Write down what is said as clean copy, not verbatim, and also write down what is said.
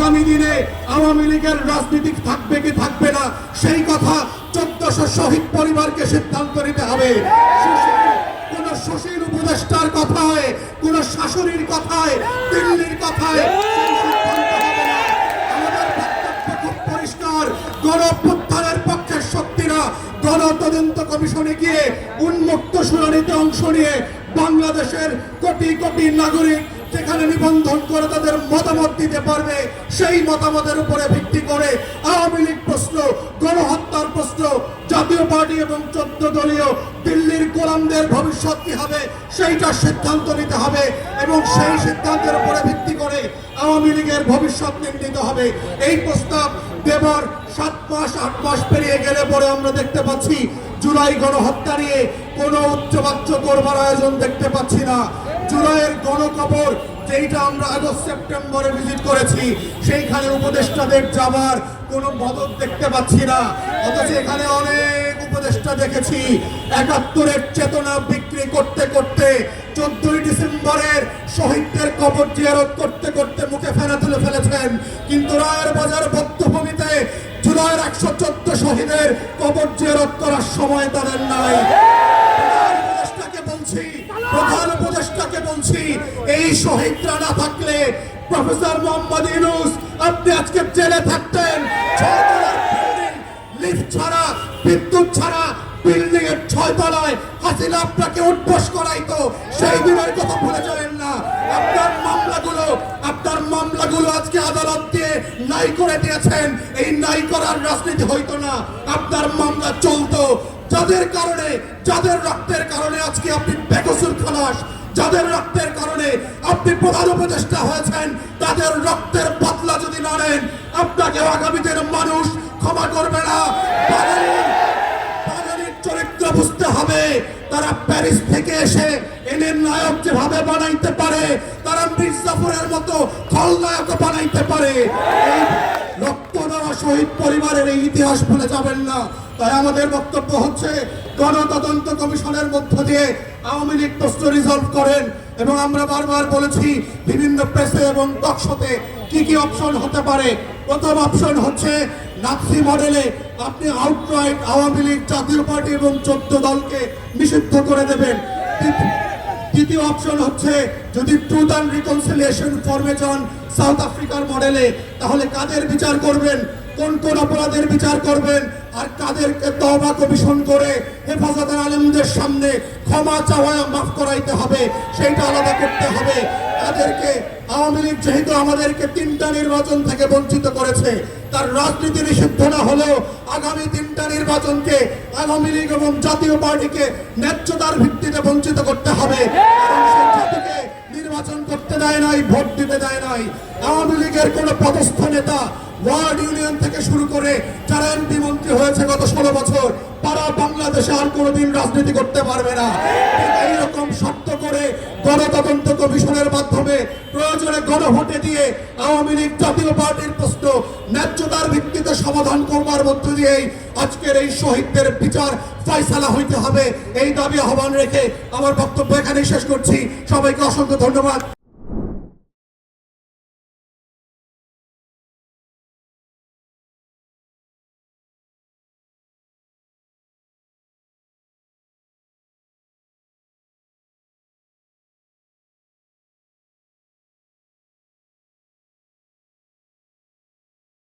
আগামী দিনে আওয়ামী লীগের রাজনীতি থাকবে কি থাকবে না সেই কথা 1400 শহীদ পরিবারকে সিদ্ধান্ত নিতে হবে। কোন সুশীল উপদেষ্টার কথায়, কোন শাসনের কথায়, দিল্লির কথায় আমাদের বক্তব্য খুব পরিষ্কার। গণঅভ্যুত্থানের পক্ষের শক্তিরা গণতদন্ত কমিশনে গিয়ে উন্মুক্ত শুনানিতে অংশ নিয়ে বাংলাদেশের কোটি কোটি নাগরিক যেখানে নিবন্ধন করে তাদের মতামত দিতে পারবে, সেই মতামতের উপরে ভিত্তি করে আওয়ামী লীগ প্রশ্ন, গণহত্যার প্রশ্ন, জাতীয় পার্টি এবং 14 দলীয় দিল্লির গোলামদের ভবিষ্যৎ কি হবে সেইটার সিদ্ধান্ত নিতে হবে এবং সেই সিদ্ধান্তের উপরে ভিত্তি করে আওয়ামী লীগের ভবিষ্যৎ নির্ণীত হবে। এই প্রস্তাব দেবার 7 মাস 8 মাস পেরিয়ে গেলে পরে আমরা দেখতে পাচ্ছি জুলাই গণহত্যা নিয়ে কোনো উচ্চবাচ্য করবার আয়োজন দেখতে পাচ্ছি না। জুলাইয়ের গণকবর যেটা আমরা আগস্ট সেপ্টেম্বরে ভিজিট করেছি সেইখানে উপদেষ্টাদের যাবার কোনো মদত দেখতে পাচ্ছি না। অথচ এখানে অনেক উপদেষ্টা দেখেছি 71-এর চেতনা বিক্রি করতে করতে 14ই ডিসেম্বরের শহীদদের কবর জিয়ারত করতে করতে মুখে ফেনা তুলে ফেলেছেন, কিন্তু রায়ের বাজার বধ্যভূমিতে জুলাইয়ের 114 শহীদের কবর জিয়ারত করার সময় তাদের নাই। প্রধান উপদেষ্টাকে বলছি এই শহীদরা না থাকলে প্রফেসর মোহাম্মদ ইউনূস আপনি আজকে জেলে থাকতেন। 6 তলার বিল্ডিং, লিফট ছাড়া, বিদ্যুৎ ছাড়া বিল্ডিং এর 6 তলায় হাসিনা আপনাকে উঠবস করাইতো, সেই দিনের কথা ভুলে যাবেন না। আপনার মামলাগুলো আজকে আদালত দিয়ে নাই করে দিয়েছেন। এই নাই করার রাজনীতি হইতো না, আপনার মামলা চলতো। যাদের কারণে, যাদের রক্তের কারণে আজকে আপনি বেকসুর খালাস, যাদের রক্তের কারণে আপনি প্রধান উপদেষ্টা হয়েছেন, তাদের রক্তের বদলা যদি না নেন আপনাকে আগামী দিনের মানুষ ক্ষমা করবে না। বাঙালির চরিত্র বুঝতে হবে। তারা প্যারিস থেকে এসে এনে নায়ক যেভাবে বানাইতে পারে, তারা মির্জাফরের মতো খলনায়ক বানাইতে পারে। এই রক্ত দেওয়া শহীদ পরিবারের এই ইতিহাস ভুলে যাবেন না। তাই আমাদের বক্তব্য হচ্ছে গণতদন্ত কমিশনের মধ্য দিয়ে আওয়ামী লীগ প্রশ্ন রিজলভ করেন। এবং আমরা বারবার বলেছি বিভিন্ন প্রেসে এবং টকশোতে কি কি অপশন হতে পারে। প্রথম অপশন হচ্ছে নাৎসি মডেলে আপনি আউটরাইট আওয়ামী লীগ, জাতীয় পার্টি এবং 14 দলকে নিষিদ্ধ করে দেবেন। দ্বিতীয় অপশন হচ্ছে যদি ট্রুথ অ্যান্ড রিকনসিলিয়েশন ফর্মে যান সাউথ আফ্রিকার মডেলে, তাহলে কাদের বিচার করবেন, কোন কোন অপরাধের বিচার করবেন, আর কাদেরকে তওবা কমিশন করে হেফাজতের আলেমদের সামনে ক্ষমা চাওয়া মাফ করাইতে হবে সেইটা আলাদা করতে হবে। তাদেরকে আওয়ামী লীগ যেহেতু আমাদেরকে 3টা নির্বাচন থেকে বঞ্চিত করেছে, তার রাজনীতি নিষিদ্ধ না হলেও আগামী 3টা নির্বাচনকে আওয়ামী লীগ এবং জাতীয় পার্টিকে ন্যায্যতার ভিত্তিতে বঞ্চিত করতে হবে। নির্বাচন করতে দেয় নাই, ভোট দিতে দেয় নাই। আওয়ামী লীগের কোন পদস্থ নেতা ওয়ার্ড ইউনিয়ন থেকে শুরু করে যারা এমপি মন্ত্রী হয়েছে গত 16 বছর, তারা বাংলাদেশে আর কোনোদিন রাজনীতি করতে পারবে না। এইরকম শর্ত করে গণতদন্ত কমিশনের মাধ্যমে প্রয়োজনে গণভোটে দিয়ে আওয়ামী লীগ, জাতীয় পার্টির প্রশ্ন ন্যায্যতার ভিত্তিতে সমাধান করবার মধ্য দিয়েই আজকের এই শহীদদের বিচার ফয়সালা হইতে হবে। এই দাবি আহ্বান রেখে আমার বক্তব্য এখানেই শেষ করছি। সবাইকে অসংখ্য ধন্যবাদ।